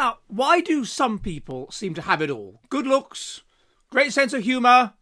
Now, why do some people seem to have it all? Good looks, great sense of humour,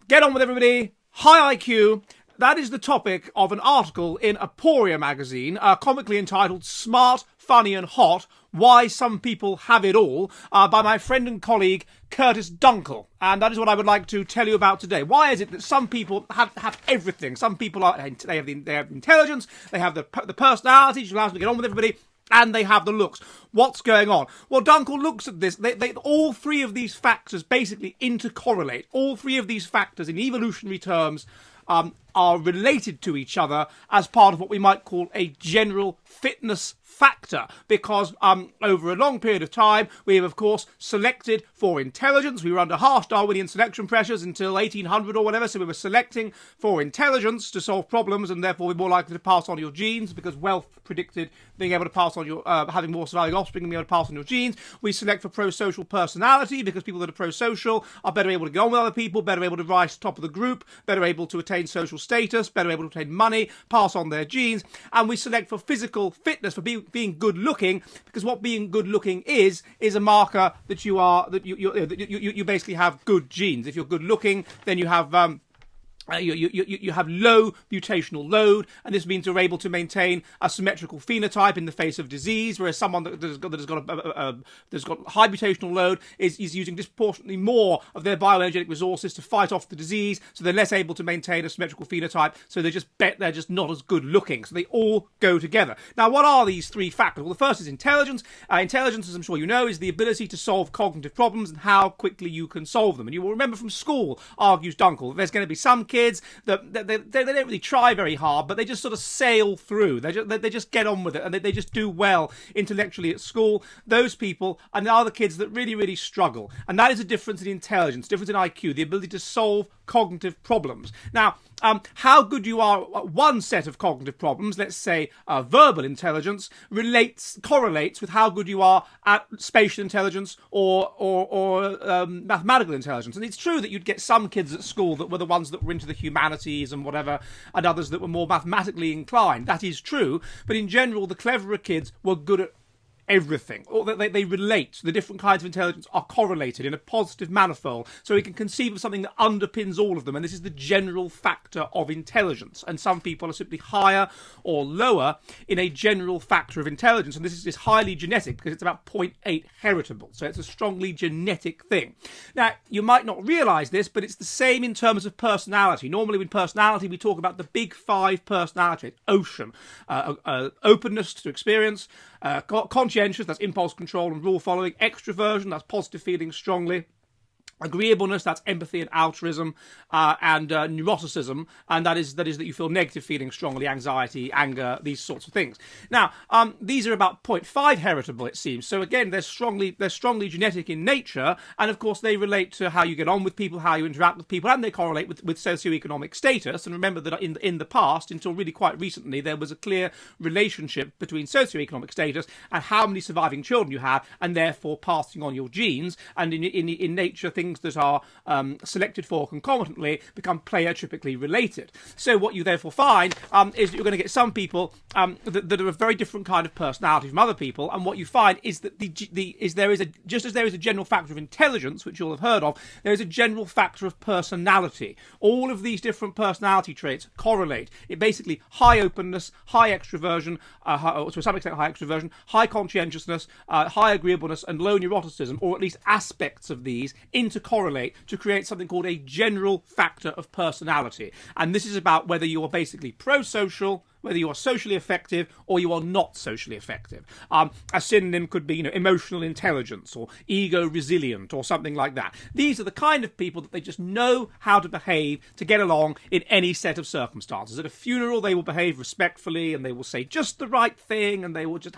get on with everybody, high IQ. That is the topic of an article in Aporia magazine, comically entitled Smart, Funny and Hot, Why Some People Have It All, by my friend and colleague Curtis Dunkel. And that is what I would like to tell you about today. Why is it that some people have everything? Some people they have intelligence, they have the personality, which allows them to get on with everybody, and they have the looks. What's going on? Well, Dunkel looks at this. All three of these factors basically intercorrelate. All three of these factors, in evolutionary terms, are related to each other as part of what we might call a general fitness factor, because over a long period of time we have of course selected for intelligence. We were under harsh Darwinian selection pressures until 1800 or whatever, so we were selecting for intelligence to solve problems, and therefore we're more likely to pass on your genes, because wealth predicted being able to pass on your having more surviving offspring and being able to pass on your genes. We select for pro-social personality, because people that are pro-social are better able to go on with other people, better able to rise to the top of the group, better able to attain social status, better able to obtain money, pass on their genes. And we select for physical fitness, for being good looking, because what being good looking is a marker that you basically have good genes. If you're good looking, then you have you have low mutational load, and this means you're able to maintain a symmetrical phenotype in the face of disease, whereas someone that has got high mutational load is using disproportionately more of their bioenergetic resources to fight off the disease, so they're less able to maintain a symmetrical phenotype, so they're just not as good looking. So they all go together. Now, what are these three factors? Well, the first is intelligence. Intelligence, as I'm sure you know, is the ability to solve cognitive problems and how quickly you can solve them. And you will remember from school, argues Dunkel, that there's going to be some kids that they don't really try very hard, but they just sort of sail through. They just get on with it, and they just do well intellectually at school. Those people are the kids that really, really struggle. And that is a difference in intelligence, difference in IQ, the ability to solve cognitive problems. Now, how good you are at one set of cognitive problems, let's say verbal intelligence, correlates with how good you are at spatial intelligence or mathematical intelligence. And it's true that you'd get some kids at school that were the ones that were into the humanities and whatever, and others that were more mathematically inclined. That is true. But in general, the cleverer kids were good at everything. Or they relate. The different kinds of intelligence are correlated in a positive manifold, so we can conceive of something that underpins all of them, and this is the general factor of intelligence. And some people are simply higher or lower in a general factor of intelligence, and this is highly genetic, because it's about 0.8 heritable, so it's a strongly genetic thing. Now, you might not realise this, but it's the same in terms of personality. Normally with personality we talk about the big five personality traits. Ocean, openness to experience, conscientious, that's impulse control and rule following. Extroversion, that's positive feeling strongly. Agreeableness, that's empathy and altruism, and neuroticism, and that is that you feel negative feelings strongly, anxiety, anger, these sorts of things. Now, these are about 0.5 heritable, it seems. So again, they're strongly genetic in nature, and of course they relate to how you get on with people, how you interact with people, and they correlate with socioeconomic status. And remember that in the past, until really quite recently, there was a clear relationship between socioeconomic status and how many surviving children you have, and therefore passing on your genes. And in nature, things that are selected for concomitantly become player-typically related. So what you therefore find is that you're going to get some people that are a very different kind of personality from other people, and what you find is that there is a general factor of intelligence, which you'll have heard of, there is a general factor of personality. All of these different personality traits correlate. It basically high openness, high extroversion, to some extent high extroversion, high conscientiousness, high agreeableness, and low neuroticism, or at least aspects of these, intercorrelate to create something called a general factor of personality. And this is about whether you are basically pro-social, whether you are socially effective or you are not socially effective. A synonym could be, emotional intelligence or ego resilient or something like that. These are the kind of people that they just know how to behave to get along in any set of circumstances. At a funeral, they will behave respectfully and they will say just the right thing, and they will just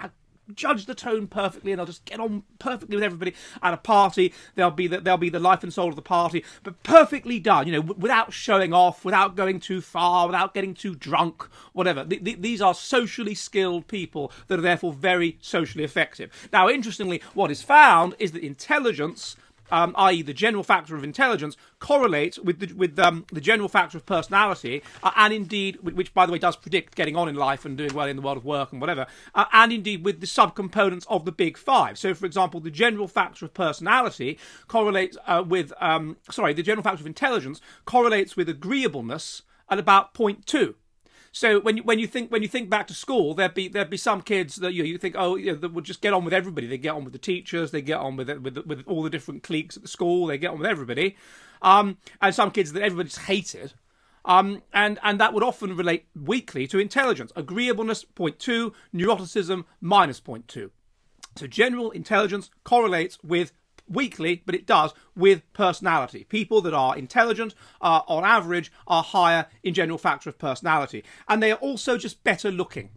judge the tone perfectly, and they'll just get on perfectly with everybody. At a party, they'll be the life and soul of the party, but perfectly done, without showing off, without going too far, without getting too drunk, whatever. These are socially skilled people that are therefore very socially effective. Now, interestingly, what is found is that intelligence i.e. the general factor of intelligence, correlates with the general factor of personality, and indeed, which by the way does predict getting on in life and doing well in the world of work and whatever, and indeed with the subcomponents of the big five. So, for example, the general factor of personality correlates the general factor of intelligence correlates with agreeableness at about 0.2. So when you think back to school, there'd be some kids that you think, that would just get on with everybody. They get on with the teachers, they get on with all the different cliques at the school, they get on with everybody, and some kids that everybody just hated, and that would often relate weakly to intelligence. Agreeableness 0.2, neuroticism minus 0.2. So general intelligence correlates with weakly, but it does, with personality. People that are intelligent, on average, are higher in general factor of personality. And they are also just better looking.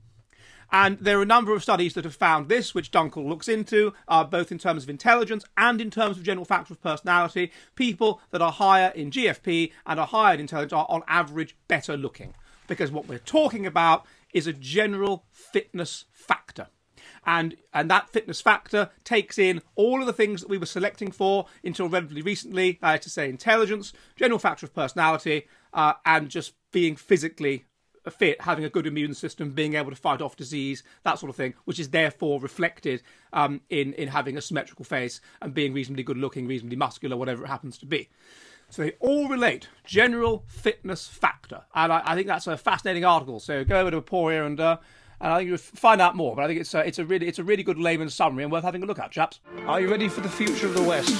And there are a number of studies that have found this, which Dunkel looks into, both in terms of intelligence and in terms of general factor of personality. People that are higher in GFP and are higher in intelligence are, on average, better looking. Because what we're talking about is a general fitness factor. And that fitness factor takes in all of the things that we were selecting for until relatively recently, to say intelligence, general factor of personality, and just being physically fit, having a good immune system, being able to fight off disease, that sort of thing, which is therefore reflected in having a symmetrical face and being reasonably good looking, reasonably muscular, whatever it happens to be. So they all relate. General fitness factor. And I think that's a fascinating article. So go over to Aporia and I think you'll find out more, but I think it's a really good layman's summary and worth having a look at, chaps. Are you ready for the future of the West?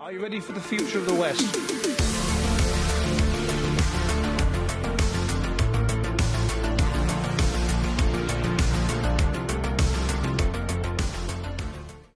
Are you ready for the future of the West?